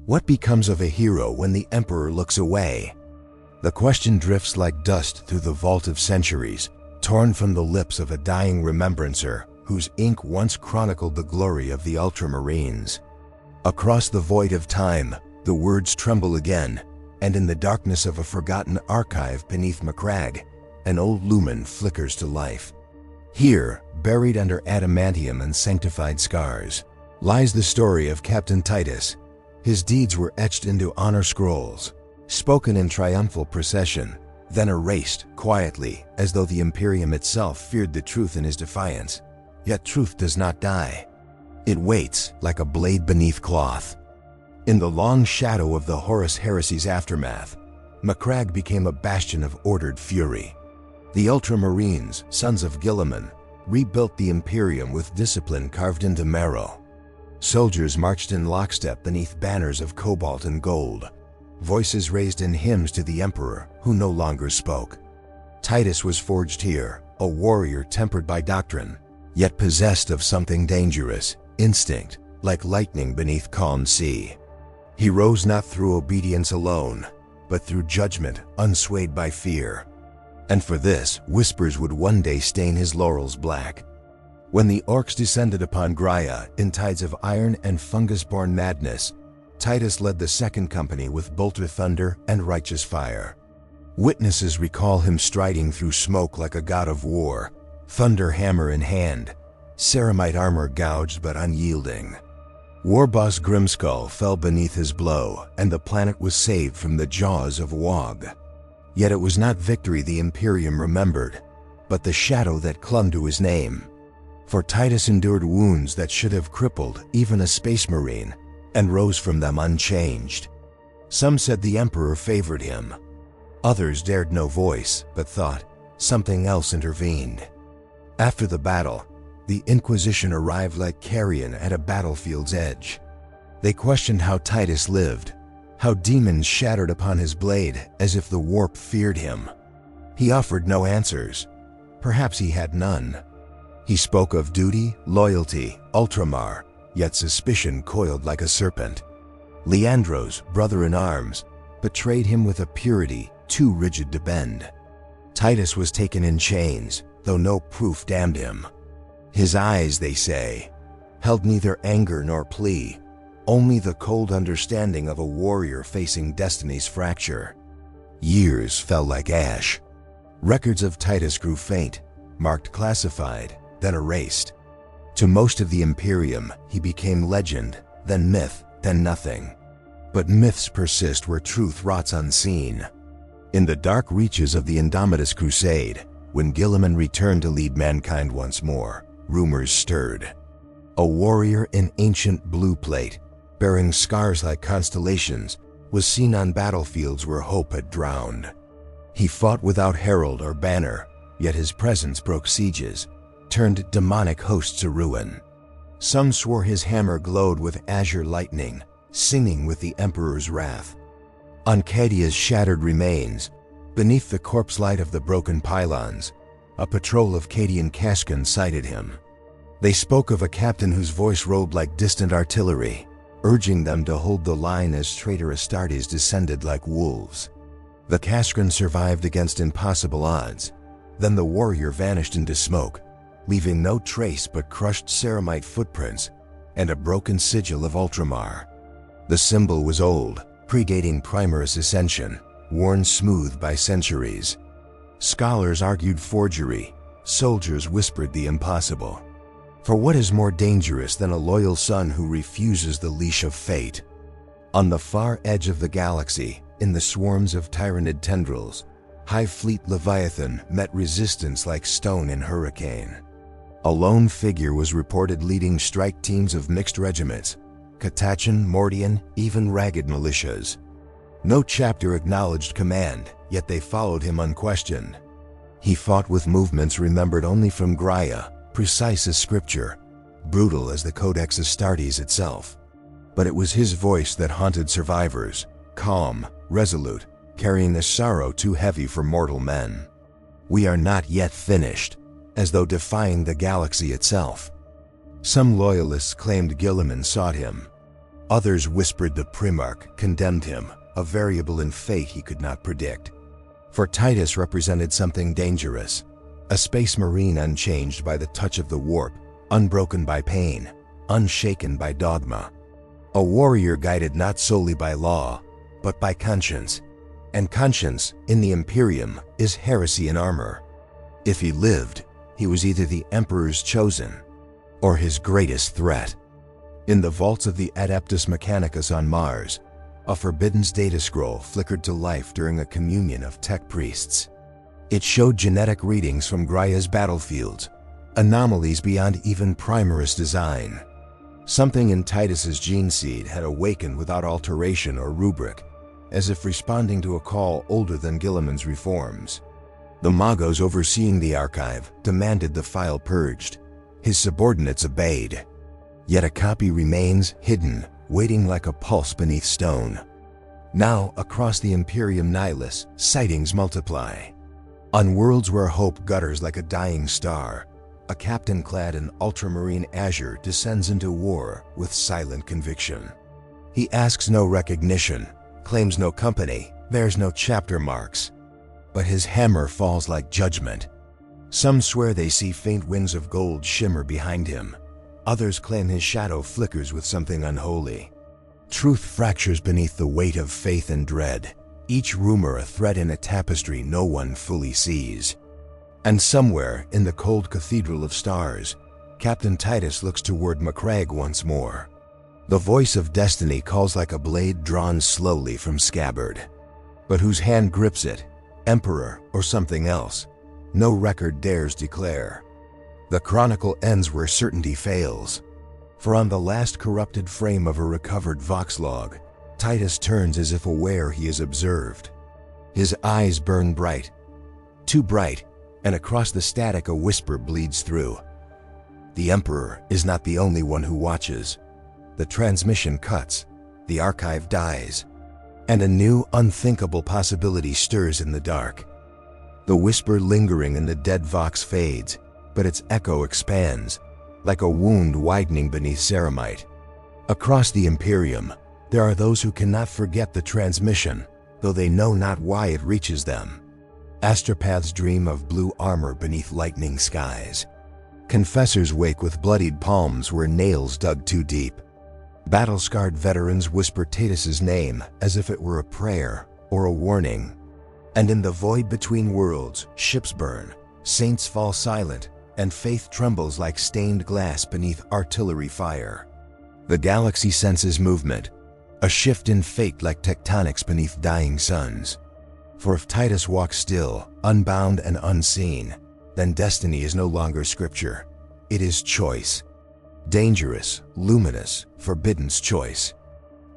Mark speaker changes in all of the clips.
Speaker 1: What becomes of a hero when the Emperor looks away? The question drifts like dust through the vault of centuries, torn from the lips of a dying remembrancer whose ink once chronicled the glory of the Ultramarines. Across the void of time, the words tremble again, and in the darkness of a forgotten archive beneath Macragge, an old lumen flickers to life. Here, buried under adamantium and sanctified scars, lies the story of Captain Titus. His deeds were etched into honor scrolls, spoken in triumphal procession, then erased quietly as though the Imperium itself feared the truth in his defiance. Yet truth does not die. It waits like a blade beneath cloth. In the long shadow of the Horus heresy's aftermath, Macragge became a bastion of ordered fury. The Ultramarines, sons of Guilliman, rebuilt the Imperium with discipline carved into marrow. Soldiers marched in lockstep beneath banners of cobalt and gold, voices raised in hymns to the Emperor who no longer spoke. Titus was forged here, a warrior tempered by doctrine, yet possessed of something dangerous, instinct, like lightning beneath calm sea. He rose not through obedience alone, but through judgment unswayed by fear. And for this, whispers would one day stain his laurels black. When the orcs descended upon Graia in tides of iron and fungus-born madness, Titus led the second company with bolter thunder and righteous fire. Witnesses recall him striding through smoke like a god of war, thunder hammer in hand, ceramite armor gouged but unyielding. Warboss Grimskull fell beneath his blow, and the planet was saved from the jaws of Wog. Yet it was not victory the Imperium remembered, but the shadow that clung to his name. For Titus endured wounds that should have crippled even a space marine, and rose from them unchanged. Some said the Emperor favored him. Others dared no voice, but thought something else intervened. After the battle, the Inquisition arrived like carrion at a battlefield's edge. They questioned how Titus lived, how demons shattered upon his blade as if the warp feared him. He offered no answers. Perhaps he had none. He spoke of duty, loyalty, Ultramar, yet suspicion coiled like a serpent. Leandro's brother-in-arms betrayed him with a purity too rigid to bend. Titus was taken in chains, though no proof damned him. His eyes, they say, held neither anger nor plea, only the cold understanding of a warrior facing destiny's fracture. Years fell like ash. Records of Titus grew faint, marked classified, then erased. To most of the Imperium, he became legend, then myth, then nothing. But myths persist where truth rots unseen. In the dark reaches of the Indomitus Crusade, when Guilliman returned to lead mankind once more, rumors stirred. A warrior in ancient blue plate, bearing scars like constellations, was seen on battlefields where hope had drowned. He fought without herald or banner, yet his presence broke sieges, turned demonic hosts to ruin. Some swore his hammer glowed with azure lightning, singing with the Emperor's wrath. On Cadia's shattered remains, beneath the corpse light of the broken pylons, a patrol of Cadian Kaskan sighted him. They spoke of a captain whose voice rolled like distant artillery, urging them to hold the line as traitor Astartes descended like wolves. The Kaskan survived against impossible odds. Then the warrior vanished into smoke, leaving no trace but crushed ceramite footprints and a broken sigil of Ultramar. The symbol was old, predating Primarch's ascension, worn smooth by centuries. Scholars argued forgery, soldiers whispered the impossible. For what is more dangerous than a loyal son who refuses the leash of fate? On the far edge of the galaxy, in the swarms of tyrannid tendrils, Hive Fleet Leviathan met resistance like stone in hurricane. A lone figure was reported leading strike teams of mixed regiments, Catachan, Mordian, even ragged militias. No chapter acknowledged command, yet they followed him unquestioned. He fought with movements remembered only from Graia, precise as scripture, brutal as the Codex Astartes itself. But it was his voice that haunted survivors, calm, resolute, carrying a sorrow too heavy for mortal men. We are not yet finished, as though defying the galaxy itself. Some loyalists claimed Guilliman sought him. Others whispered the primarch condemned him, a variable in fate he could not predict. For Titus represented something dangerous, a space marine unchanged by the touch of the warp, unbroken by pain, unshaken by dogma. A warrior guided not solely by law, but by conscience. And conscience, in the Imperium, is heresy in armor. If he lived, he was either the Emperor's chosen, or his greatest threat. In the vaults of the Adeptus Mechanicus on Mars, a forbidden data scroll flickered to life during a communion of tech priests. It showed genetic readings from Graia's battlefields, anomalies beyond even Primarch's design. Something in Titus's gene seed had awakened without alteration or rubric, as if responding to a call older than Guilliman's reforms. The Magos overseeing the archive demanded the file purged. His subordinates obeyed. Yet a copy remains hidden, waiting like a pulse beneath stone. Now, across the Imperium Nihilus, sightings multiply. On worlds where hope gutters like a dying star, a captain clad in ultramarine azure descends into war with silent conviction. He asks no recognition, claims no company, bears no chapter marks. But his hammer falls like judgment. Some swear they see faint wings of gold shimmer behind him. Others claim his shadow flickers with something unholy. Truth fractures beneath the weight of faith and dread, each rumor a thread in a tapestry no one fully sees. And somewhere in the cold cathedral of stars, Captain Titus looks toward Macragge once more. The voice of destiny calls like a blade drawn slowly from scabbard. But whose hand grips it, Emperor or something else, no record dares declare. The chronicle ends where certainty fails. For on the last corrupted frame of a recovered Vox log, Titus turns as if aware he is observed. His eyes burn bright, too bright, and across the static a whisper bleeds through. The Emperor is not the only one who watches. The transmission cuts, the archive dies, and a new, unthinkable possibility stirs in the dark. The whisper lingering in the dead Vox fades, but its echo expands, like a wound widening beneath ceramite. Across the Imperium, there are those who cannot forget the transmission, though they know not why it reaches them. Astropaths dream of blue armor beneath lightning skies. Confessors wake with bloodied palms where nails dug too deep. Battle-scarred veterans whisper Titus's name as if it were a prayer or a warning. And in the void between worlds, ships burn, saints fall silent, and faith trembles like stained glass beneath artillery fire. The galaxy senses movement, a shift in fate like tectonics beneath dying suns. For if Titus walks still, unbound and unseen, then destiny is no longer scripture. It is choice. Dangerous, luminous, forbidden's choice.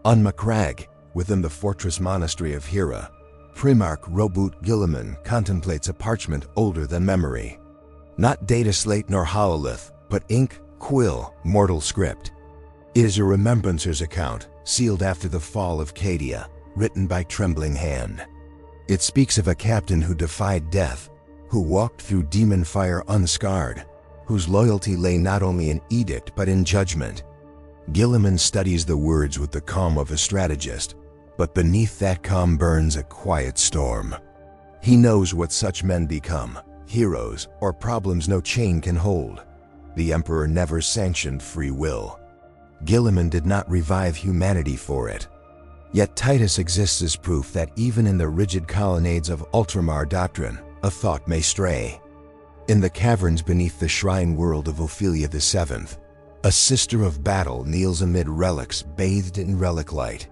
Speaker 1: On Macragge, within the fortress monastery of Hera, Primarch Roboute Guilliman contemplates a parchment older than memory. Not data slate nor hololith, but ink, quill, mortal script. It is a remembrancers account, sealed after the fall of Cadia, written by trembling hand. It speaks of a captain who defied death, who walked through demon fire unscarred, whose loyalty lay not only in edict but in judgment. Guilliman studies the words with the calm of a strategist, but beneath that calm burns a quiet storm. He knows what such men become, heroes or problems no chain can hold. The Emperor never sanctioned free will. Guilliman did not revive humanity for it. Yet Titus exists as proof that even in the rigid colonnades of Ultramar doctrine, a thought may stray. In the caverns beneath the shrine world of Ophelia VII, a sister of battle kneels amid relics bathed in relic light.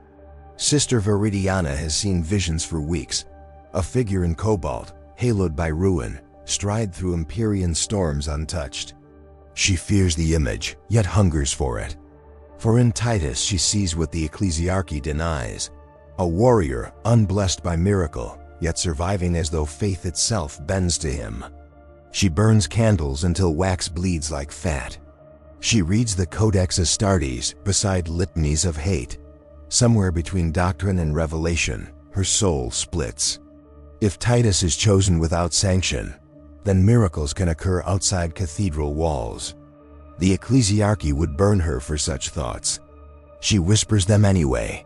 Speaker 1: Sister Viridiana has seen visions for weeks, a figure in cobalt, haloed by ruin, stride through Empyrean storms untouched. She fears the image, yet hungers for it. For in Titus she sees what the ecclesiarchy denies, a warrior unblessed by miracle, yet surviving as though faith itself bends to him. She burns candles until wax bleeds like fat. She reads the Codex Astartes beside litanies of hate. Somewhere between doctrine and revelation, her soul splits. If Titus is chosen without sanction, then miracles can occur outside cathedral walls. The ecclesiarchy would burn her for such thoughts. She whispers them anyway.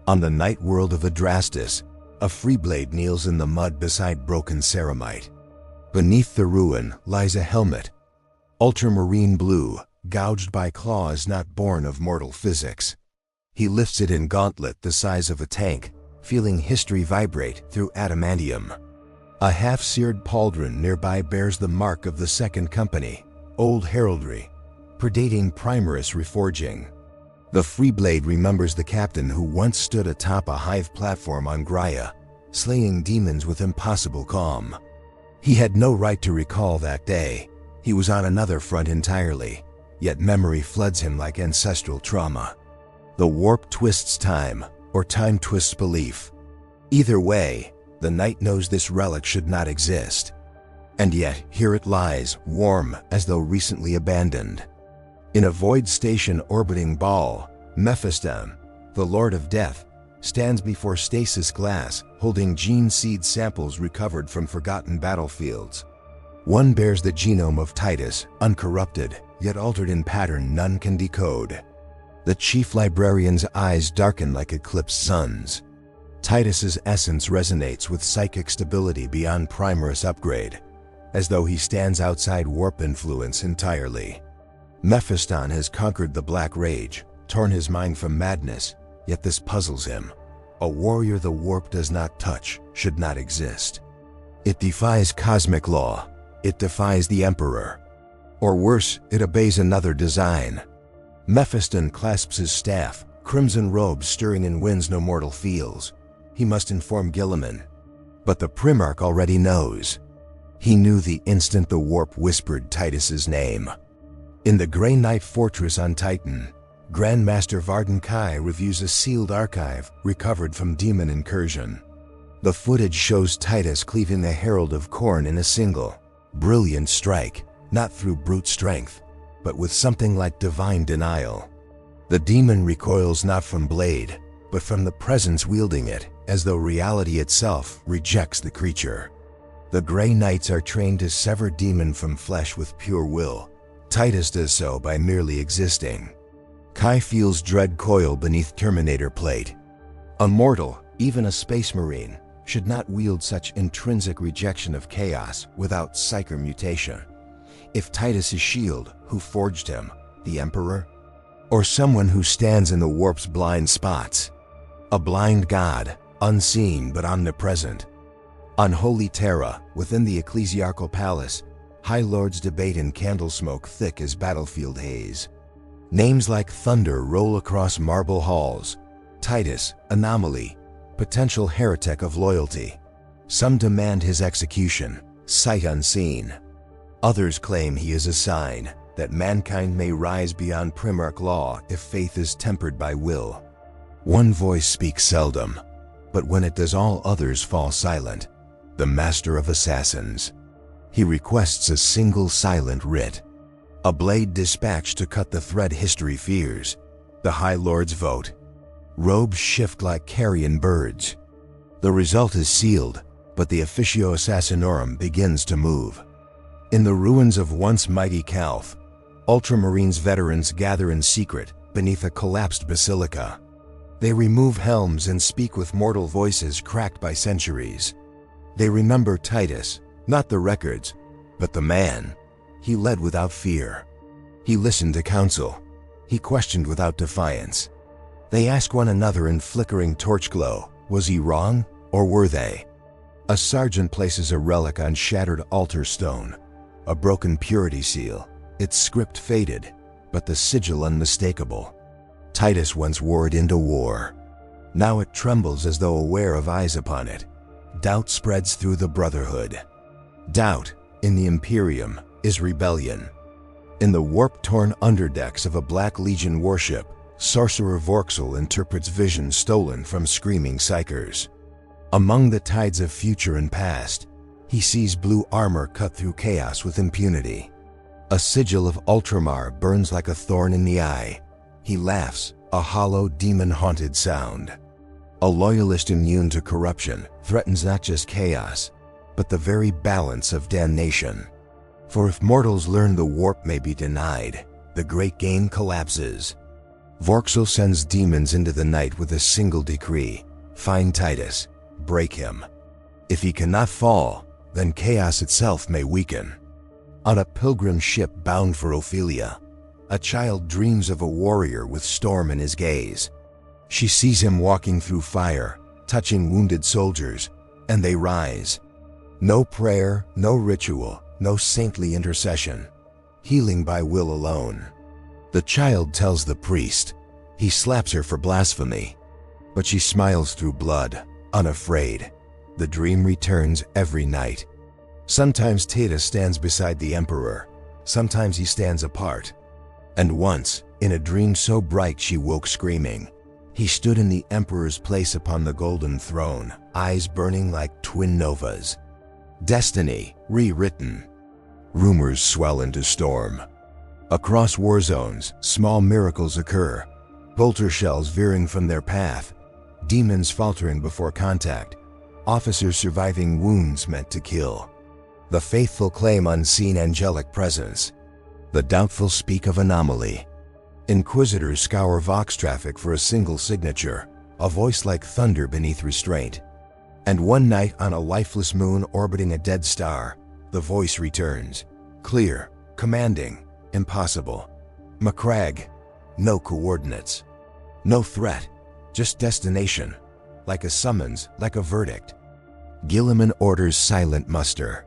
Speaker 1: On the night world of Adrastus, a Freeblade kneels in the mud beside broken ceramite. Beneath the ruin lies a helmet, ultramarine blue, gouged by claws not born of mortal physics. He lifts it in gauntlet the size of a tank, feeling history vibrate through adamantium. A half-seared pauldron nearby bears the mark of the Second Company, old heraldry, predating Primarus reforging. The Freeblade remembers the captain who once stood atop a hive platform on Graia, slaying demons with impossible calm. He had no right to recall that day. He was on another front entirely, yet memory floods him like ancestral trauma. The warp twists time, or time twists belief. Either way, the knight knows this relic should not exist. And yet, here it lies, warm as though recently abandoned. In a void station orbiting Baal, Mephiston, the Lord of Death, stands before stasis glass, holding gene seed samples recovered from forgotten battlefields. One bears the genome of Titus, uncorrupted, yet altered in pattern none can decode. The chief librarian's eyes darken like eclipsed suns. Titus's essence resonates with psychic stability beyond Primarus upgrade, as though he stands outside warp influence entirely. Mephiston has conquered the Black Rage, torn his mind from madness, yet this puzzles him. A warrior the warp does not touch should not exist. It defies cosmic law. It defies the Emperor. Or worse, it obeys another design. Mephiston clasps his staff, crimson robes stirring in winds no mortal feels. He must inform Guilliman. But the Primarch already knows. He knew the instant the warp whispered Titus's name. In the Grey Knight Fortress on Titan, Grandmaster Varden Kai reviews a sealed archive recovered from demon incursion. The footage shows Titus cleaving the Herald of Khorne in a single, brilliant strike, not through brute strength, but with something like divine denial. The demon recoils not from blade, but from the presence wielding it, as though reality itself rejects the creature. The Grey Knights are trained to sever demon from flesh with pure will. Titus does so by merely existing. Kai feels dread coil beneath Terminator plate. A mortal, even a space marine, should not wield such intrinsic rejection of chaos without psycher mutation. If Titus's shield, who forged him, the Emperor? Or someone who stands in the warp's blind spots? A blind god, unseen but omnipresent. On Holy Terra, within the ecclesiarchal palace, High Lords debate in candle smoke thick as battlefield haze. Names like thunder roll across marble halls. Titus, anomaly, potential heretic of loyalty. Some demand his execution, sight unseen. Others claim he is a sign that mankind may rise beyond Primarch law if faith is tempered by will. One voice speaks seldom, but when it does all others fall silent. The Master of Assassins. He requests a single silent writ. A blade dispatched to cut the thread history fears. The High Lords vote. Robes shift like carrion birds. The result is sealed, but the Officio Assassinorum begins to move. In the ruins of once mighty Calth, Ultramarines veterans gather in secret beneath a collapsed basilica. They remove helms and speak with mortal voices cracked by centuries. They remember Titus, not the records, but the man. He led without fear. He listened to counsel. He questioned without defiance. They ask one another in flickering torch glow, was he wrong, or were they? A sergeant places a relic on shattered altar stone, a broken purity seal, its script faded, but the sigil unmistakable. Titus once wore it into war. Now it trembles as though aware of eyes upon it. Doubt spreads through the Brotherhood. Doubt, in the Imperium, is rebellion. In the warp-torn underdecks of a Black Legion warship, Sorcerer Vorxel interprets visions stolen from screaming psychers. Among the tides of future and past, he sees blue armor cut through chaos with impunity. A sigil of Ultramar burns like a thorn in the eye. He laughs, a hollow, demon-haunted sound. A loyalist immune to corruption threatens not just chaos, but the very balance of damnation. For if mortals learn the warp may be denied, the great game collapses. Vorkzel sends demons into the night with a single decree: find Titus, break him. If he cannot fall, then chaos itself may weaken. On a pilgrim ship bound for Ophelia, a child dreams of a warrior with storm in his gaze. She sees him walking through fire, touching wounded soldiers, and they rise. No prayer, no ritual, no saintly intercession. Healing by will alone. The child tells the priest. He slaps her for blasphemy. But she smiles through blood, unafraid. The dream returns every night. Sometimes Titus stands beside the emperor. Sometimes he stands apart. And once, in a dream so bright she woke screaming, he stood in the emperor's place upon the golden throne, eyes burning like twin novas. Destiny rewritten. Rumors swell into storm. Across war zones, small miracles occur. Bolter shells veering from their path. Demons faltering before contact. Officers surviving wounds meant to kill. The faithful claim unseen angelic presence. The doubtful speak of anomaly. Inquisitors scour Vox traffic for a single signature, a voice like thunder beneath restraint. And one night on a lifeless moon orbiting a dead star, the voice returns. Clear, commanding, impossible. Macragge, no coordinates. No threat, just destination. Like a summons, like a verdict. Guilliman orders silent muster.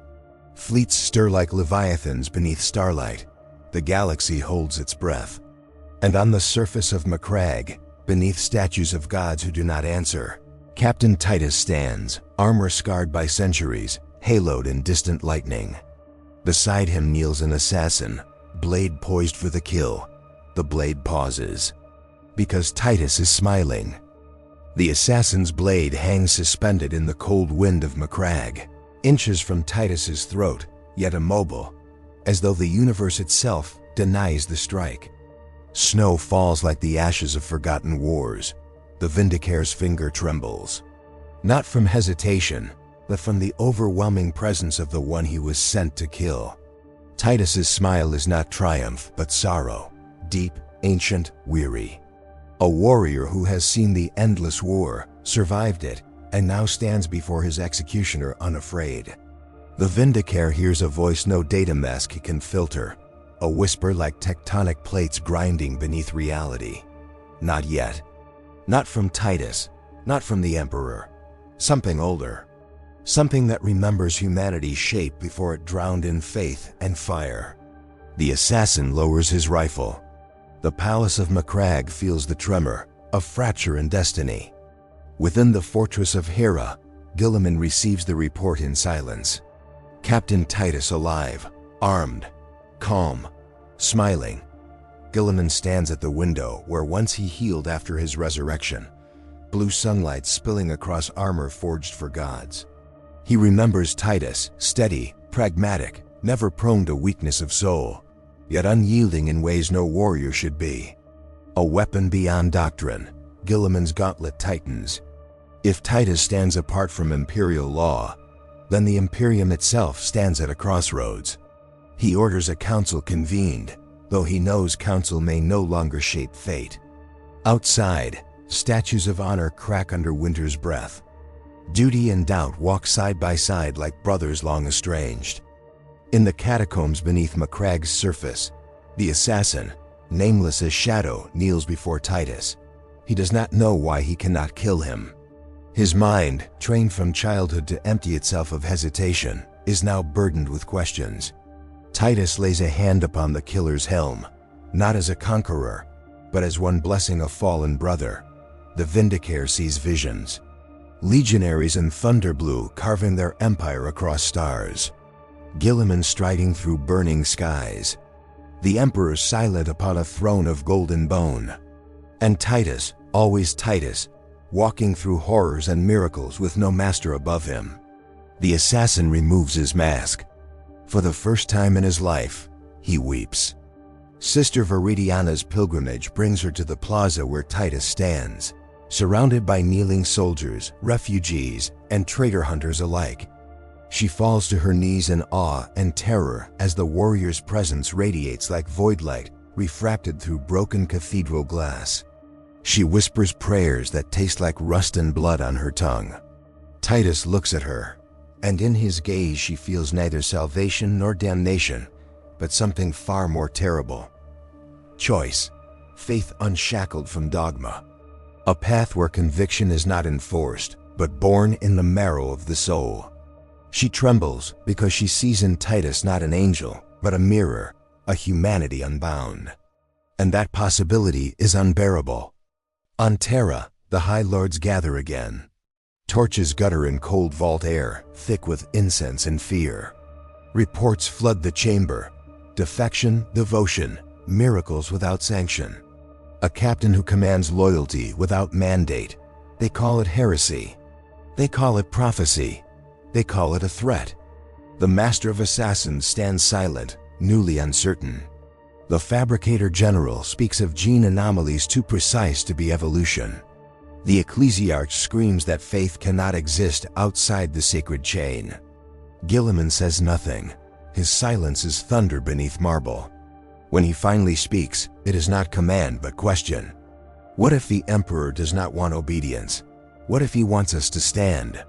Speaker 1: Fleets stir like leviathans beneath starlight. The galaxy holds its breath. And on the surface of Macragge, beneath statues of gods who do not answer, Captain Titus stands, armor scarred by centuries, haloed in distant lightning. Beside him kneels an assassin, blade poised for the kill. The blade pauses. Because Titus is smiling. The assassin's blade hangs suspended in the cold wind of Macragge, inches from Titus's throat, yet immobile, as though the universe itself denies the strike. Snow falls like the ashes of forgotten wars. The Vindicare's finger trembles. Not from hesitation, but from the overwhelming presence of the one he was sent to kill. Titus's smile is not triumph, but sorrow, deep, ancient, weary. A warrior who has seen the endless war, survived it, and now stands before his executioner unafraid. The Vindicare hears a voice no data mask can filter, a whisper like tectonic plates grinding beneath reality. Not yet. Not from Titus, not from the Emperor. Something older. Something that remembers humanity's shape before it drowned in faith and fire. The assassin lowers his rifle. The palace of Macragge feels the tremor, a fracture in destiny. Within the fortress of Hera, Guilliman receives the report in silence. Captain Titus alive, armed, calm, smiling. Guilliman stands at the window where once he healed after his resurrection, blue sunlight spilling across armor forged for gods. He remembers Titus, steady, pragmatic, never prone to weakness of soul, yet unyielding in ways no warrior should be. A weapon beyond doctrine, Guilliman's gauntlet tightens. If Titus stands apart from Imperial law, then the Imperium itself stands at a crossroads. He orders a council convened, though he knows council may no longer shape fate. Outside, statues of honor crack under winter's breath. Duty and doubt walk side by side like brothers long estranged. In the catacombs beneath Macragge's surface, the assassin, nameless as shadow, kneels before Titus. He does not know why he cannot kill him. His mind, trained from childhood to empty itself of hesitation, is now burdened with questions. Titus lays a hand upon the killer's helm, not as a conqueror, but as one blessing a fallen brother. The Vindicare sees visions. Legionaries in Thunderblue carving their empire across stars. Guilliman striding through burning skies. The Emperor silent upon a throne of golden bone. And Titus, always Titus, walking through horrors and miracles with no master above him. The assassin removes his mask. For the first time in his life, he weeps. Sister Viridiana's pilgrimage brings her to the plaza where Titus stands, surrounded by kneeling soldiers, refugees, and traitor hunters alike. She falls to her knees in awe and terror as the warrior's presence radiates like void light refracted through broken cathedral glass. She whispers prayers that taste like rust and blood on her tongue. Titus looks at her, and in his gaze she feels neither salvation nor damnation, but something far more terrible. Choice, faith unshackled from dogma. A path where conviction is not enforced, but born in the marrow of the soul. She trembles because she sees in Titus not an angel, but a mirror, a humanity unbound. And that possibility is unbearable. On Terra, the High Lords gather again. Torches gutter in cold vault air, thick with incense and fear. Reports flood the chamber. Defection, devotion, miracles without sanction. A captain who commands loyalty without mandate. They call it heresy. They call it prophecy. They call it a threat. The master of assassins stands silent, newly uncertain. The fabricator general speaks of gene anomalies too precise to be evolution. The ecclesiarch screams that faith cannot exist outside the sacred chain. Gilliman says nothing. His silence is thunder beneath marble. When he finally speaks, it is not command but question. What if the Emperor does not want obedience? What if he wants us to stand?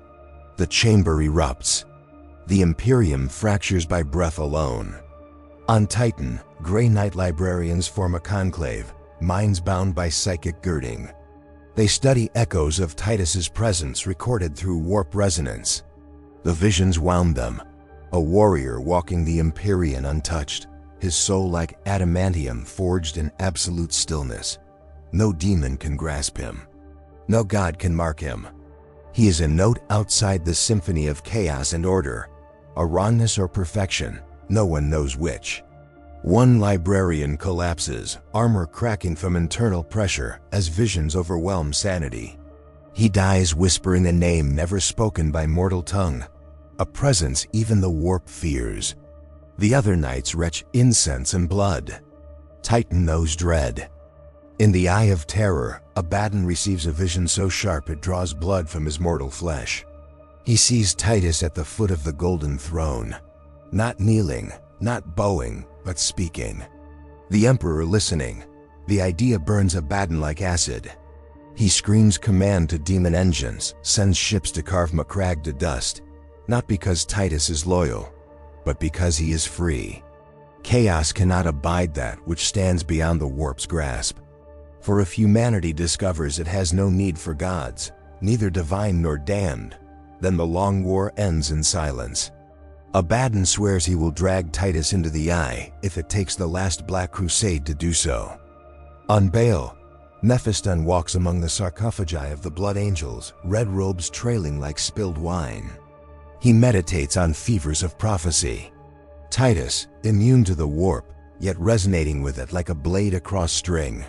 Speaker 1: The chamber erupts. The Imperium fractures by breath alone. On Titan, Grey Knight librarians form a conclave, minds bound by psychic girding. They study echoes of Titus's presence recorded through warp resonance. The visions wound them. A warrior walking the Empyrean untouched, his soul like adamantium forged in absolute stillness. No demon can grasp him. No god can mark him. He is a note outside the symphony of chaos and order, a rawness or perfection, no one knows which. One librarian collapses, armor cracking from internal pressure as visions overwhelm sanity. He dies whispering a name never spoken by mortal tongue, a presence even the warp fears. The other knights retch incense and blood. Titan knows dread. In the eye of terror, Abaddon receives a vision so sharp it draws blood from his mortal flesh. He sees Titus at the foot of the golden throne, not kneeling, not bowing, but speaking. The Emperor listening. The idea burns Abaddon like acid. He screams command to demon engines, sends ships to carve Macragge to dust, not because Titus is loyal, but because he is free. Chaos cannot abide that which stands beyond the warp's grasp. For if humanity discovers it has no need for gods, neither divine nor damned, then the long war ends in silence. Abaddon swears he will drag Titus into the Eye if it takes the last Black Crusade to do so. On Baal, Nephiston walks among the sarcophagi of the blood angels, red robes trailing like spilled wine. He meditates on fevers of prophecy. Titus, immune to the warp, yet resonating with it like a blade across string.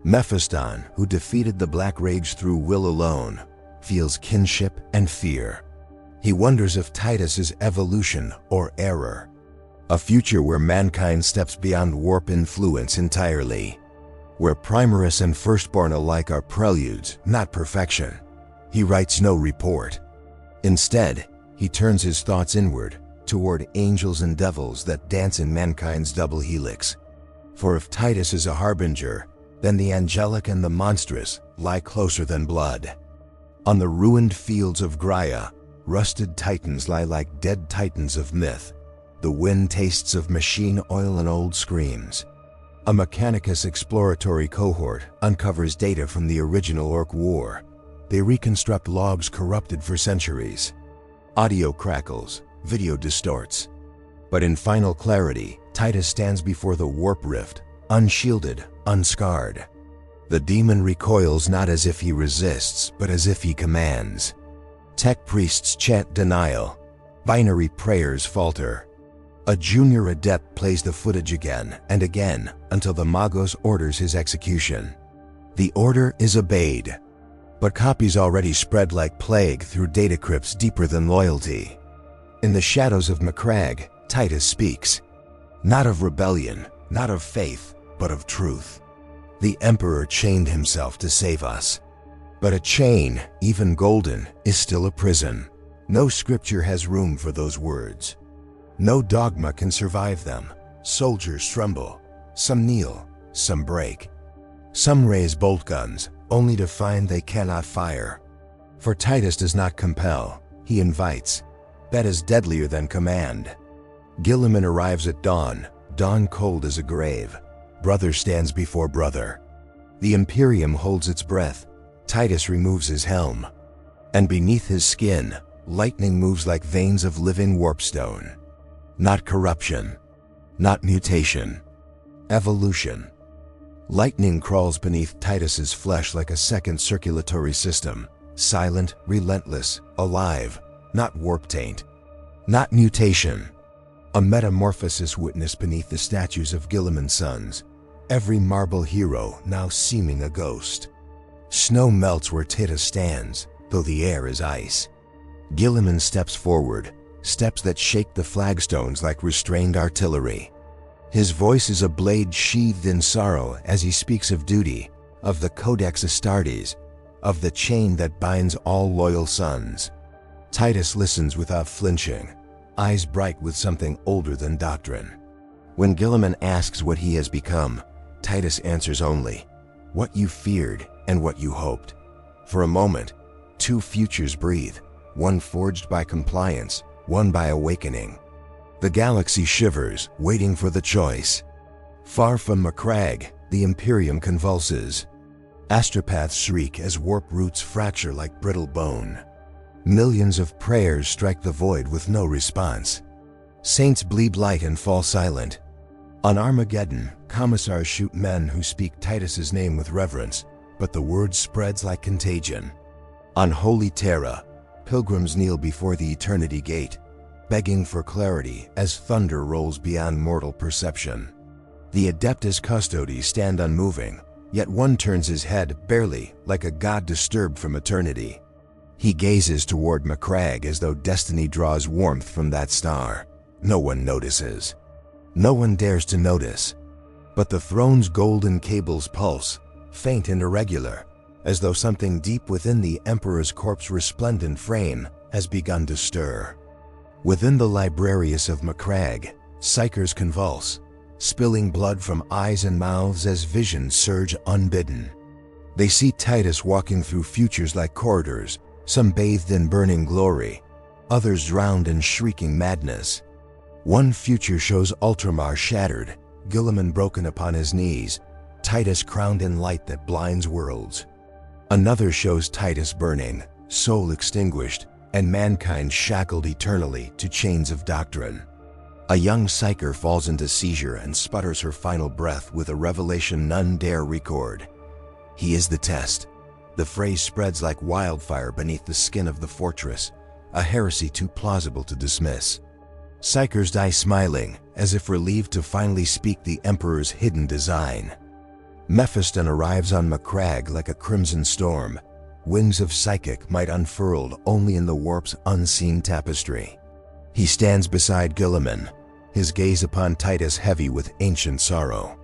Speaker 1: Mephiston, who defeated the Black Rage through will alone, feels kinship and fear. He wonders if Titus is evolution or error, a future where mankind steps beyond warp influence entirely, where Primarchs and Firstborn alike are preludes, not perfection. He writes no report. Instead, he turns his thoughts inward, toward angels and devils that dance in mankind's double helix. For if Titus is a harbinger, then the angelic and the monstrous lie closer than blood. On the ruined fields of Graia, rusted titans lie like dead titans of myth. The wind tastes of machine oil and old screams. A Mechanicus exploratory cohort uncovers data from the original Orc War. They reconstruct logs corrupted for centuries. Audio crackles, video distorts. But in final clarity, Titus stands before the warp rift, unshielded, unscarred. The demon recoils not as if he resists, but as if he commands. Tech priests chant denial. Binary prayers falter. A junior adept plays the footage again and again until the Magos orders his execution. The order is obeyed, but copies already spread like plague through data crypts deeper than loyalty. In the shadows of Macragge, Titus speaks. Not of rebellion, not of faith, but of truth. The Emperor chained himself to save us. But a chain, even golden, is still a prison. No scripture has room for those words. No dogma can survive them. Soldiers tremble. Some kneel, some break. Some raise bolt guns, only to find they cannot fire. For Titus does not compel, he invites. Bet is deadlier than command. Guilliman arrives at dawn, dawn cold as a grave. Brother stands before brother. The Imperium holds its breath. Titus removes his helm. And beneath his skin, lightning moves like veins of living warpstone. Not corruption. Not mutation. Evolution. Lightning crawls beneath Titus's flesh like a second circulatory system. Silent, relentless, alive. Not warp taint. Not mutation. A metamorphosis witnessed beneath the statues of Guilliman's sons. Every marble hero now seeming a ghost. Snow melts where Titus stands, though the air is ice. Guilliman steps forward, steps that shake the flagstones like restrained artillery. His voice is a blade sheathed in sorrow as he speaks of duty, of the Codex Astartes, of the chain that binds all loyal sons. Titus listens without flinching, eyes bright with something older than doctrine. When Guilliman asks what he has become, Titus answers only, what you feared and what you hoped. For a moment, two futures breathe, one forged by compliance, one by awakening. The galaxy shivers, waiting for the choice. Far from Macragge, the Imperium convulses. Astropaths shriek as warp roots fracture like brittle bone. Millions of prayers strike the void with no response. Saints bleed light and fall silent. On Armageddon, commissars shoot men who speak Titus's name with reverence, but the word spreads like contagion. On Holy Terra, pilgrims kneel before the Eternity Gate, begging for clarity as thunder rolls beyond mortal perception. The Adeptus Custodes stand unmoving, yet one turns his head barely, like a god disturbed from eternity. He gazes toward Macragge as though destiny draws warmth from that star. No one notices. No one dares to notice. But the throne's golden cables pulse, faint and irregular, as though something deep within the Emperor's corpse resplendent frame has begun to stir. Within the librarius of Macragge, psychers convulse, spilling blood from eyes and mouths as visions surge unbidden. They see Titus walking through futures like corridors, some bathed in burning glory, others drowned in shrieking madness. One future shows Ultramar shattered, Guilliman broken upon his knees, Titus crowned in light that blinds worlds. Another shows Titus burning, soul extinguished, and mankind shackled eternally to chains of doctrine. A young psyker falls into seizure and sputters her final breath with a revelation none dare record. He is the test. The phrase spreads like wildfire beneath the skin of the fortress, a heresy too plausible to dismiss. Psychers die smiling, as if relieved to finally speak the Emperor's hidden design. Mephiston arrives on Macragge like a crimson storm, wings of psychic might unfurled only in the warp's unseen tapestry. He stands beside Guilliman, his gaze upon Titus heavy with ancient sorrow.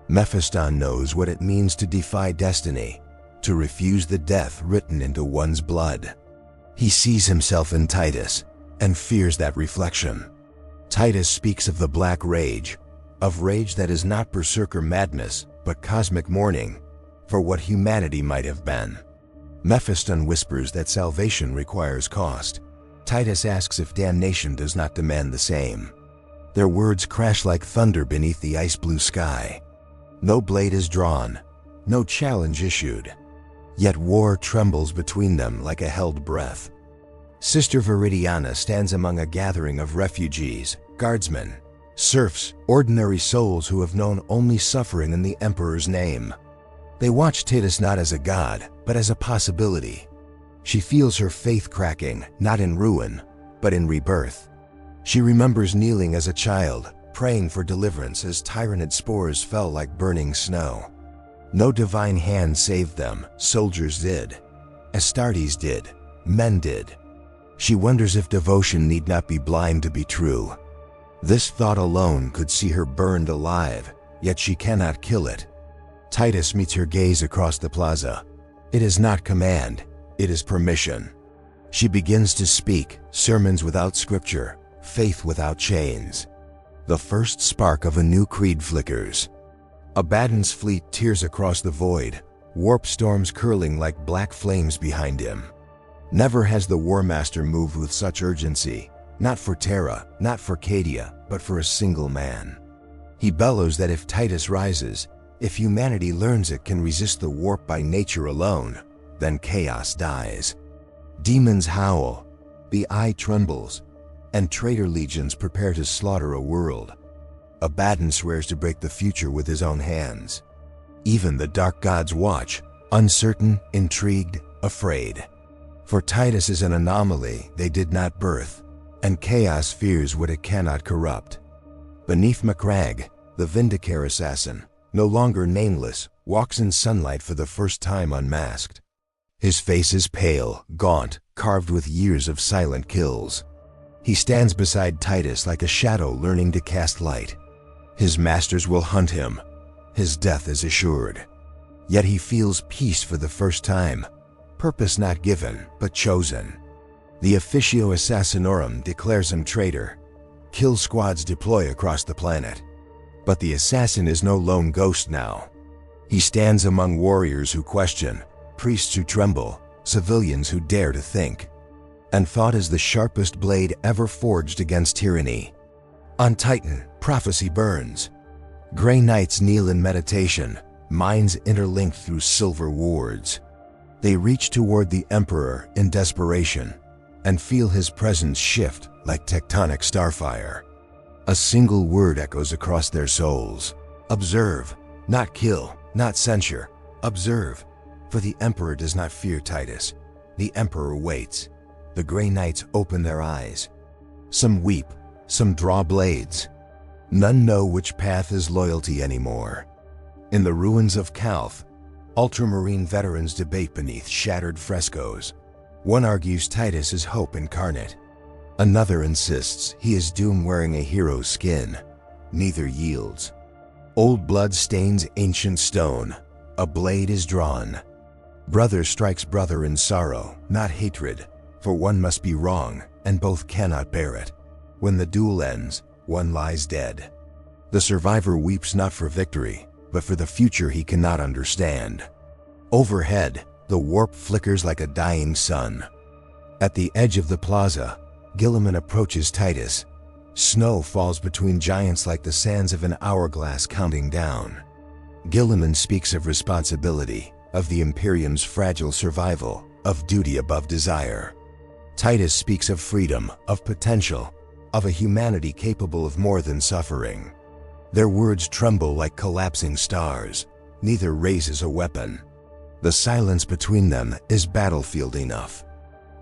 Speaker 1: Mephiston knows what it means to defy destiny, to refuse the death written into one's blood. He sees himself in Titus, and fears that reflection. Titus speaks of the black rage, of rage that is not berserker madness, but cosmic mourning, for what humanity might have been. Mephiston whispers that salvation requires cost. Titus asks if damnation does not demand the same. Their words crash like thunder beneath the ice-blue sky. No blade is drawn, no challenge issued. Yet war trembles between them like a held breath. Sister Viridiana stands among a gathering of refugees, guardsmen, serfs, ordinary souls who have known only suffering in the Emperor's name. They watch Titus not as a god, but as a possibility. She feels her faith cracking, not in ruin, but in rebirth. She remembers kneeling as a child, praying for deliverance as tyrannid spores fell like burning snow. No divine hand saved them, soldiers did. Astartes did, men did. She wonders if devotion need not be blind to be true. This thought alone could see her burned alive, yet she cannot kill it. Titus meets her gaze across the plaza. It is not command, it is permission. She begins to speak, sermons without scripture, faith without chains. The first spark of a new creed flickers. Abaddon's fleet tears across the void, warp storms curling like black flames behind him. Never has the War Master moved with such urgency, not for Terra, not for Cadia, but for a single man. He bellows that if Titus rises, if humanity learns it can resist the warp by nature alone, then chaos dies. Demons howl, the eye trembles, and traitor legions prepare to slaughter a world. Abaddon swears to break the future with his own hands. Even the dark gods watch, uncertain, intrigued, afraid. For Titus is an anomaly they did not birth, and chaos fears what it cannot corrupt. Beneath Macragge, the Vindicare assassin, no longer nameless, walks in sunlight for the first time unmasked. His face is pale, gaunt, carved with years of silent kills. He stands beside Titus like a shadow learning to cast light. His masters will hunt him. His death is assured. Yet he feels peace for the first time. Purpose not given, but chosen. The Officio Assassinorum declares him traitor. Kill squads deploy across the planet. But the assassin is no lone ghost now. He stands among warriors who question, priests who tremble, civilians who dare to think. And thought is the sharpest blade ever forged against tyranny. On Titan, prophecy burns. Grey knights kneel in meditation, minds interlinked through silver wards. They reach toward the Emperor in desperation and feel his presence shift like tectonic starfire. A single word echoes across their souls. Observe, not kill, not censure. Observe, for the Emperor does not fear Titus. The Emperor waits. The Grey Knights open their eyes. Some weep, some draw blades. None know which path is loyalty anymore. In the ruins of Calth, Ultramarine veterans debate beneath shattered frescoes. One argues Titus is hope incarnate. Another insists he is doom wearing a hero's skin. Neither yields. Old blood stains ancient stone. A blade is drawn. Brother strikes brother in sorrow, not hatred, for one must be wrong, and both cannot bear it. When the duel ends, one lies dead. The survivor weeps not for victory, but for the future he cannot understand. Overhead, the warp flickers like a dying sun. At the edge of the plaza, Guilliman approaches Titus. Snow falls between giants like the sands of an hourglass counting down. Guilliman speaks of responsibility, of the Imperium's fragile survival, of duty above desire. Titus speaks of freedom, of potential, of a humanity capable of more than suffering. Their words tremble like collapsing stars. Neither raises a weapon. The silence between them is battlefield enough.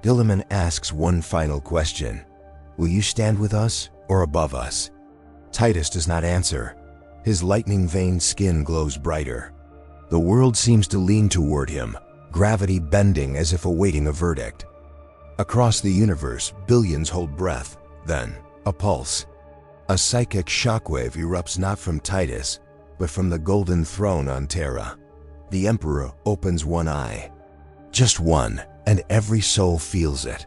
Speaker 1: Guilliman asks one final question. Will you stand with us or above us? Titus does not answer. His lightning-veined skin glows brighter. The world seems to lean toward him, gravity bending as if awaiting a verdict. Across the universe, billions hold breath, then a pulse. A psychic shockwave erupts not from Titus, but from the golden throne on Terra. The Emperor opens one eye. Just one, and every soul feels it.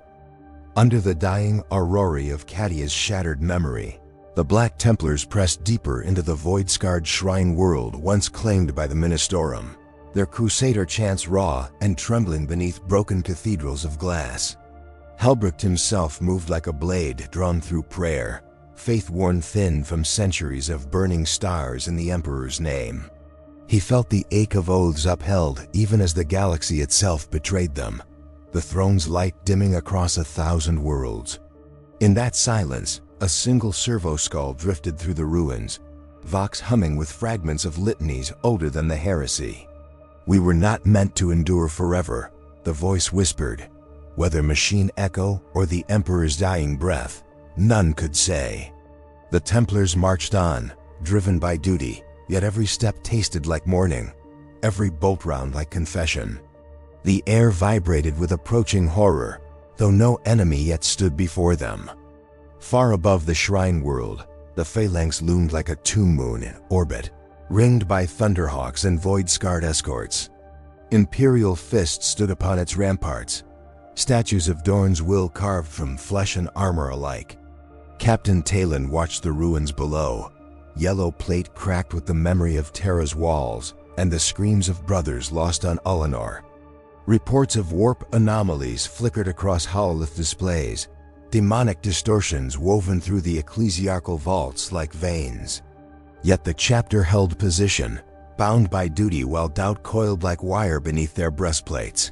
Speaker 1: Under the dying aurora of Cadia's shattered memory, the Black Templars press deeper into the void-scarred shrine world once claimed by the Ministorum. Their crusader chants raw and trembling beneath broken cathedrals of glass. Helbrecht himself moved like a blade drawn through prayer, faith worn thin from centuries of burning stars in the Emperor's name. He felt the ache of oaths upheld even as the galaxy itself betrayed them, the throne's light dimming across 1,000 worlds. In that silence, a single servo skull drifted through the ruins, vox humming with fragments of litanies older than the heresy. We were not meant to endure forever, the voice whispered. Whether machine echo or the Emperor's dying breath, none could say. The Templars marched on, driven by duty, yet every step tasted like mourning, every bolt round like confession. The air vibrated with approaching horror, though no enemy yet stood before them. Far above the shrine world, the Phalanx loomed like a tomb moon in orbit, ringed by thunderhawks and void-scarred escorts. Imperial fists stood upon its ramparts, statues of Dorn's will carved from flesh and armor alike. Captain Talon watched the ruins below, yellow plate cracked with the memory of Terra's walls and the screams of brothers lost on Ullanor. Reports of warp anomalies flickered across hololith displays, demonic distortions woven through the ecclesiarchal vaults like veins. Yet the chapter held position, bound by duty while doubt coiled like wire beneath their breastplates.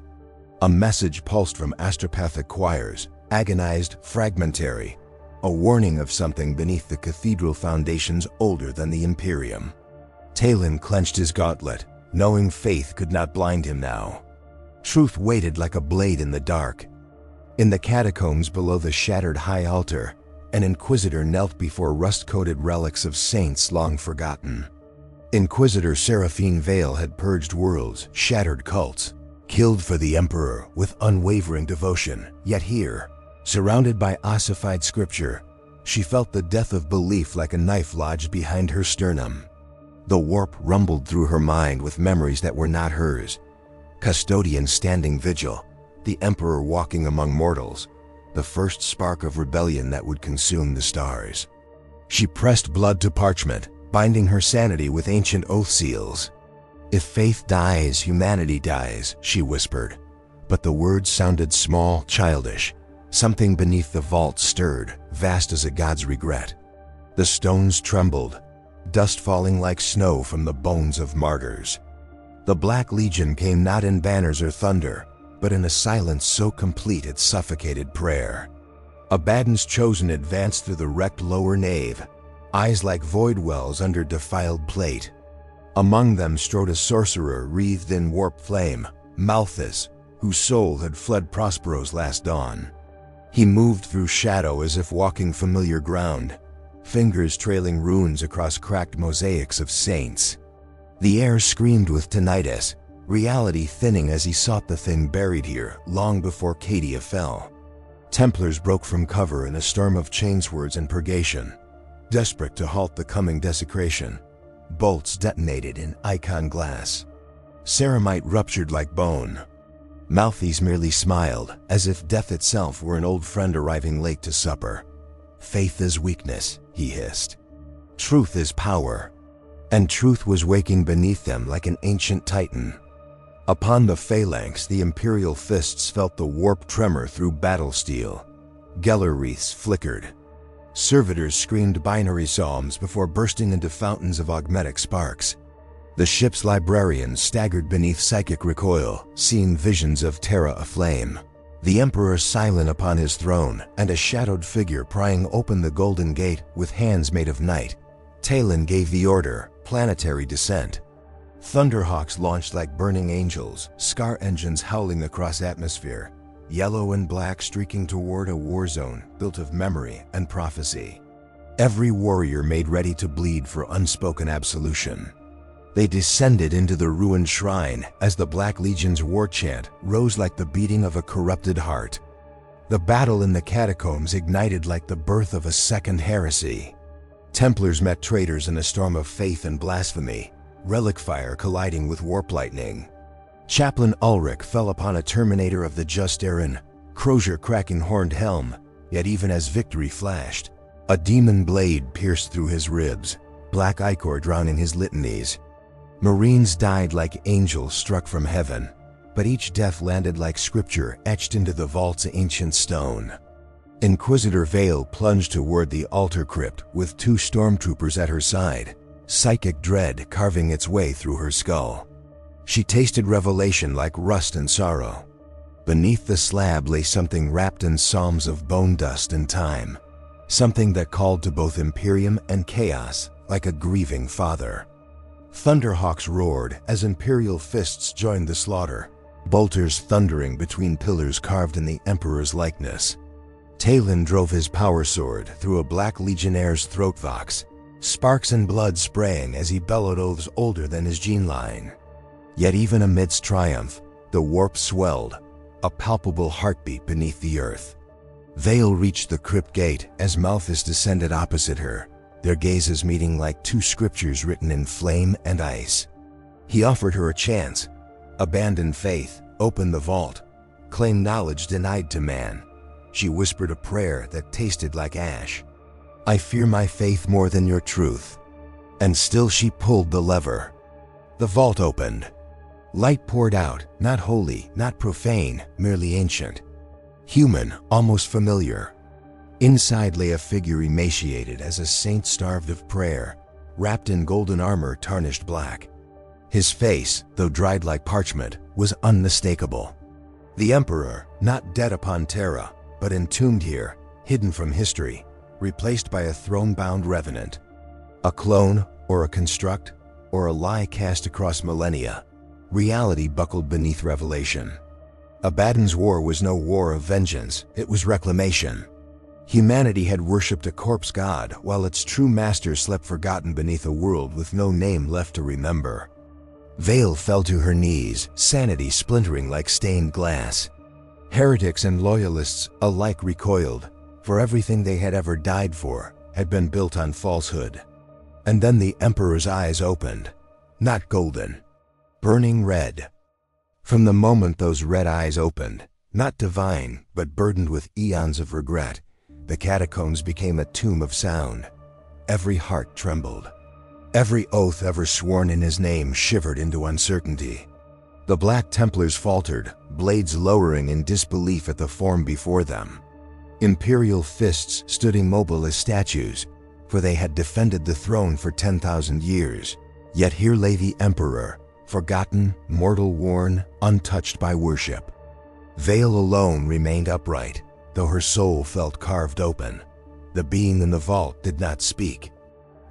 Speaker 1: A message pulsed from astropathic choirs, agonized, fragmentary, a warning of something beneath the cathedral foundations older than the Imperium. Talon clenched his gauntlet, knowing faith could not blind him now. Truth waited like a blade in the dark. In the catacombs below the shattered high altar, an inquisitor knelt before rust-coated relics of saints long forgotten. Inquisitor Seraphine Vale had purged worlds, shattered cults, killed for the Emperor with unwavering devotion, yet here, surrounded by ossified scripture, she felt the death of belief like a knife lodged behind her sternum. The warp rumbled through her mind with memories that were not hers. Custodian standing vigil, the Emperor walking among mortals, the first spark of rebellion that would consume the stars. She pressed blood to parchment, binding her sanity with ancient oath seals. "If faith dies, humanity dies," she whispered. But the words sounded small, childish. Something beneath the vault stirred, vast as a god's regret. The stones trembled, dust falling like snow from the bones of martyrs. The Black Legion came not in banners or thunder, but in a silence so complete it suffocated prayer. Abaddon's chosen advanced through the wrecked lower nave, eyes like void wells under defiled plate. Among them strode a sorcerer wreathed in warp flame, Malthus, whose soul had fled Prospero's last dawn. He moved through shadow as if walking familiar ground, fingers trailing runes across cracked mosaics of saints. The air screamed with tinnitus, reality thinning as he sought the thing buried here long before Cadia fell. Templars broke from cover in a storm of chainswords and purgation, desperate to halt the coming desecration. Bolts detonated in icon glass. Ceramite ruptured like bone. Malthus merely smiled, as if death itself were an old friend arriving late to supper. "Faith is weakness," he hissed. "Truth is power." And truth was waking beneath them like an ancient titan. Upon the Phalanx, the Imperial fists felt the warp tremor through battle steel. Geller wreaths flickered. Servitors screamed binary psalms before bursting into fountains of augmetic sparks. The ship's librarians staggered beneath psychic recoil, seeing visions of Terra aflame. The Emperor silent upon his throne, and a shadowed figure prying open the golden gate with hands made of night. Talon gave the order, planetary descent. Thunderhawks launched like burning angels, scar engines howling across atmosphere, yellow and black streaking toward a war zone built of memory and prophecy. Every warrior made ready to bleed for unspoken absolution. They descended into the ruined shrine as the Black Legion's war chant rose like the beating of a corrupted heart. The battle in the catacombs ignited like the birth of a second heresy. Templars met traitors in a storm of faith and blasphemy, relic fire colliding with warp lightning. Chaplain Ulrich fell upon a terminator of the Just Erin, crozier cracking horned Helm, yet even as victory flashed, a demon blade pierced through his ribs, black ichor drowning his litanies. Marines died like angels struck from heaven, but each death landed like scripture etched into the vault's ancient stone. Inquisitor Vale plunged toward the altar crypt with 2 stormtroopers at her side, psychic dread carving its way through her skull. She tasted revelation like rust and sorrow. Beneath the slab lay something wrapped in psalms of bone dust and time, something that called to both Imperium and chaos like a grieving father. Thunderhawks roared as Imperial fists joined the slaughter, bolters thundering between pillars carved in the Emperor's likeness. Talon drove his power sword through a Black Legionnaire's throat vox, sparks and blood spraying as he bellowed oaths older than his gene line. Yet even amidst triumph, the warp swelled, a palpable heartbeat beneath the earth. Vale reached the crypt gate as Malthus descended opposite her, their gazes meeting like 2 scriptures written in flame and ice. He offered her a chance. Abandon faith, open the vault, claim knowledge denied to man. She whispered a prayer that tasted like ash. "I fear my faith more than your truth." And still she pulled the lever. The vault opened. Light poured out, not holy, not profane, merely ancient. Human, almost familiar. Inside lay a figure emaciated as a saint starved of prayer, wrapped in golden armor tarnished black. His face, though dried like parchment, was unmistakable. The Emperor, not dead upon Terra, but entombed here, hidden from history, replaced by a throne-bound revenant. A clone, or a construct, or a lie cast across millennia. Reality buckled beneath revelation. Abaddon's war was no war of vengeance, it was reclamation. Humanity had worshipped a corpse god, while its true master slept forgotten beneath a world with no name left to remember. Vale fell to her knees, sanity splintering like stained glass. Heretics and loyalists alike recoiled, for everything they had ever died for had been built on falsehood. And then the Emperor's eyes opened, not golden, burning red. From the moment those red eyes opened, not divine, but burdened with eons of regret, the catacombs became a tomb of sound. Every heart trembled. Every oath ever sworn in his name shivered into uncertainty. The Black Templars faltered, blades lowering in disbelief at the form before them. Imperial fists stood immobile as statues, for they had defended the throne for 10,000 years. Yet here lay the Emperor, forgotten, mortal-worn, untouched by worship. Vale alone remained upright, though her soul felt carved open. The being in the vault did not speak.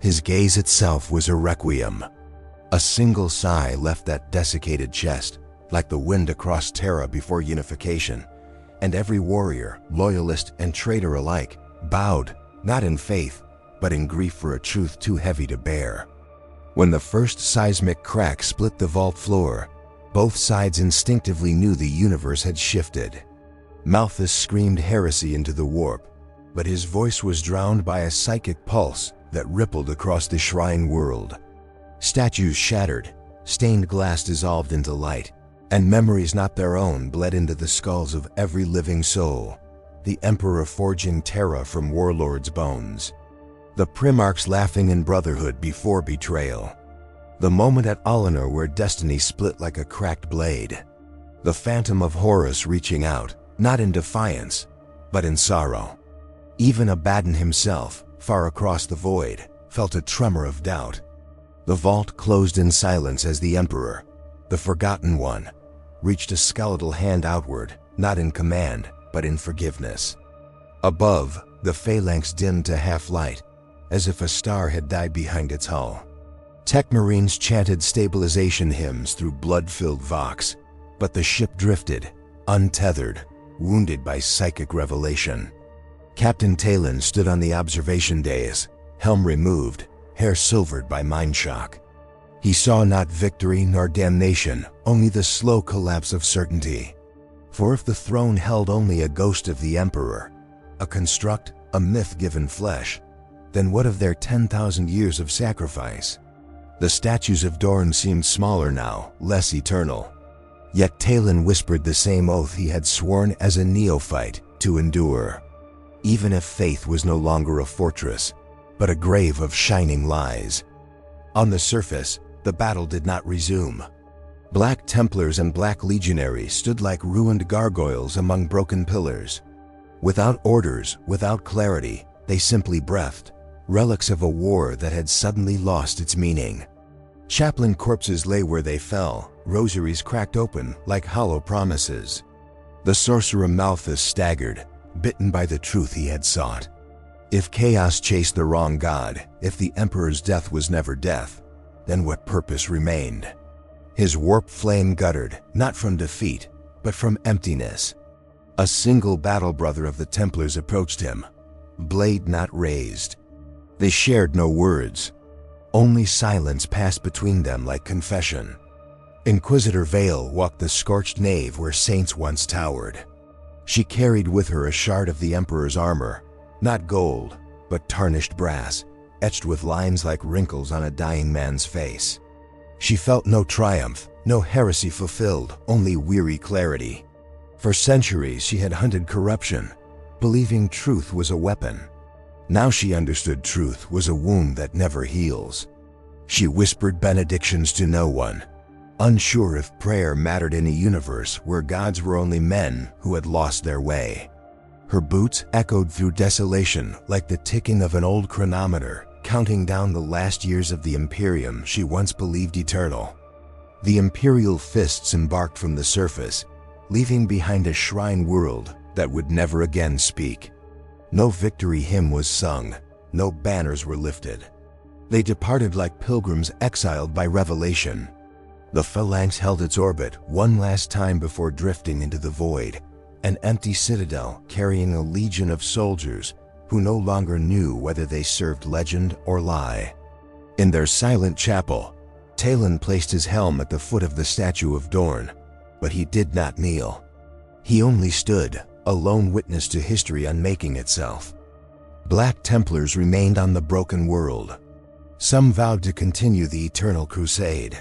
Speaker 1: His gaze itself was a requiem. A single sigh left that desiccated chest, like the wind across Terra before unification, and every warrior, loyalist and traitor alike, bowed, not in faith, but in grief for a truth too heavy to bear. When the first seismic crack split the vault floor, both sides instinctively knew the universe had shifted. Malthus screamed heresy into the warp, but his voice was drowned by a psychic pulse that rippled across the shrine world. Statues shattered, stained glass dissolved into light, and memories not their own bled into the skulls of every living soul, the Emperor forging Terra from warlords' bones. The primarchs laughing in brotherhood before betrayal. The moment at Alinor where destiny split like a cracked blade. The phantom of Horus reaching out, not in defiance, but in sorrow. Even Abaddon himself, far across the void, felt a tremor of doubt. The vault closed in silence as the Emperor, the Forgotten One, reached a skeletal hand outward, not in command, but in forgiveness. Above, the Phalanx dimmed to half-light, as if a star had died behind its hull. Tech Marines chanted stabilization hymns through blood-filled Vox, but the ship drifted, untethered, wounded by psychic revelation. Captain Talon stood on the observation dais, helm removed, hair silvered by mind shock. He saw not victory nor damnation, only the slow collapse of certainty. For if the throne held only a ghost of the Emperor, a construct, a myth given flesh, then what of their 10,000 years of sacrifice? The statues of Dorn seemed smaller now, less eternal. Yet Talon whispered the same oath he had sworn as a neophyte to endure. Even if faith was no longer a fortress, but a grave of shining lies. On the surface, the battle did not resume. Black Templars and Black Legionaries stood like ruined gargoyles among broken pillars. Without orders, without clarity, they simply breathed, relics of a war that had suddenly lost its meaning. Chaplain corpses lay where they fell, rosaries cracked open like hollow promises. The sorcerer Malthus staggered, bitten by the truth he had sought. If chaos chased the wrong god, if the Emperor's death was never death, then what purpose remained? His warp flame guttered, not from defeat, but from emptiness. A single battle brother of the Templars approached him, blade not raised. They shared no words. Only silence passed between them like confession. Inquisitor Vale walked the scorched nave where saints once towered. She carried with her a shard of the Emperor's armor, not gold, but tarnished brass, etched with lines like wrinkles on a dying man's face. She felt no triumph, no heresy fulfilled, only weary clarity. For centuries she had hunted corruption, believing truth was a weapon. Now she understood truth was a wound that never heals. She whispered benedictions to no one, unsure if prayer mattered in a universe where gods were only men who had lost their way. Her boots echoed through desolation like the ticking of an old chronometer, counting down the last years of the Imperium she once believed eternal. The Imperial fists embarked from the surface, leaving behind a shrine world that would never again speak. No victory hymn was sung, no banners were lifted. They departed like pilgrims exiled by revelation. The Phalanx held its orbit one last time before drifting into the void, an empty citadel carrying a legion of soldiers who no longer knew whether they served legend or lie. In their silent chapel, Talon placed his helm at the foot of the statue of Dorn, but he did not kneel. He only stood, a lone witness to history unmaking itself. Black Templars remained on the broken world. Some vowed to continue the eternal crusade.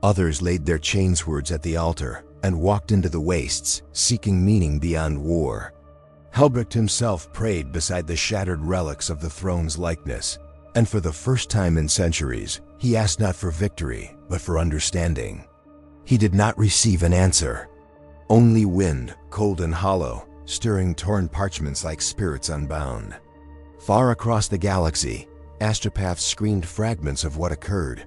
Speaker 1: Others laid their chainswords at the altar and walked into the wastes, seeking meaning beyond war. Helbrecht himself prayed beside the shattered relics of the throne's likeness, and for the first time in centuries, he asked not for victory, but for understanding. He did not receive an answer. Only wind, cold and hollow, stirring torn parchments like spirits unbound. Far across the galaxy, astropaths screamed fragments of what occurred.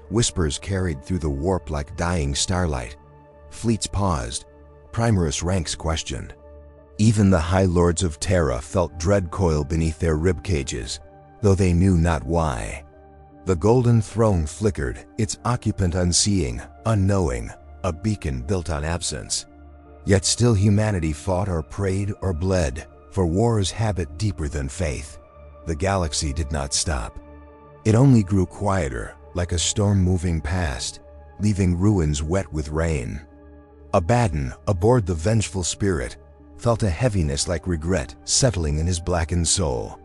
Speaker 1: Whispers carried through the warp like dying starlight. Fleets paused. Primarch ranks questioned. Even the High Lords of Terra felt dread coil beneath their rib cages, though they knew not why. The golden throne flickered, its occupant unseeing, unknowing, a beacon built on absence. Yet still humanity fought or prayed or bled, for war's habit deeper than faith. The galaxy did not stop. It only grew quieter, like a storm moving past, leaving ruins wet with rain. Abaddon, aboard the vengeful spirit, felt a heaviness like regret settling in his blackened soul.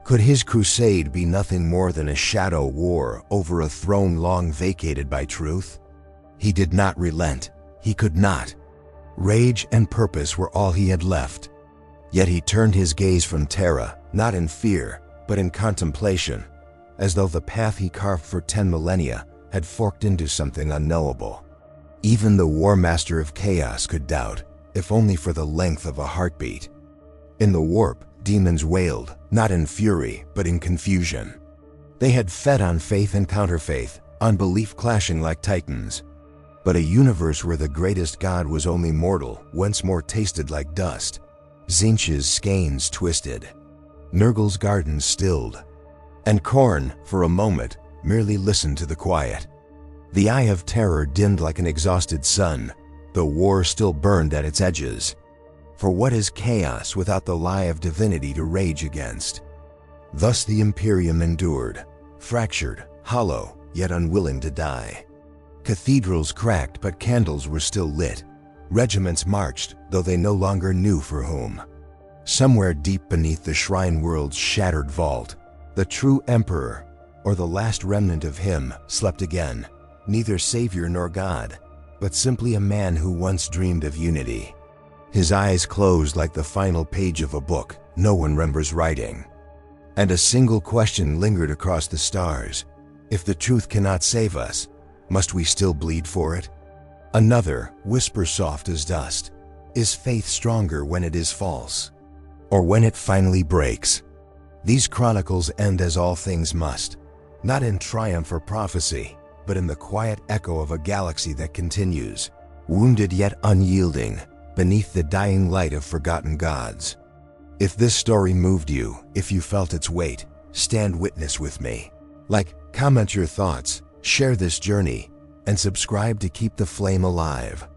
Speaker 1: Could his crusade be nothing more than a shadow war over a throne long vacated by truth? He did not relent. He could not. Rage and purpose were all he had left. Yet he turned his gaze from Terra, not in fear, but in contemplation, as though the path he carved for 10 millennia had forked into something unknowable. Even the War Master of Chaos could doubt, if only for the length of a heartbeat. In the warp, demons wailed, not in fury, but in confusion. They had fed on faith and counterfaith, on belief clashing like titans. But a universe where the greatest god was only mortal once more tasted like dust. Tzeentch's skeins twisted. Nurgle's garden stilled. And Khorne, for a moment, merely listened to the quiet. The eye of terror dimmed like an exhausted sun. The war still burned at its edges. For what is chaos without the lie of divinity to rage against? Thus the Imperium endured, fractured, hollow, yet unwilling to die. Cathedrals cracked, but candles were still lit. Regiments marched, though they no longer knew for whom. Somewhere deep beneath the shrine world's shattered vault, the true emperor, or the last remnant of him, slept again, neither savior nor god, but simply a man who once dreamed of unity. His eyes closed like the final page of a book no one remembers writing. And a single question lingered across the stars. If the truth cannot save us, must we still bleed for it? Another, whisper soft as dust. Is faith stronger when it is false? Or when it finally breaks? These chronicles end as all things must, not in triumph or prophecy, but in the quiet echo of a galaxy that continues, wounded yet unyielding, beneath the dying light of forgotten gods. If this story moved you, if you felt its weight, stand witness with me. Comment your thoughts, share this journey, and subscribe to keep the flame alive.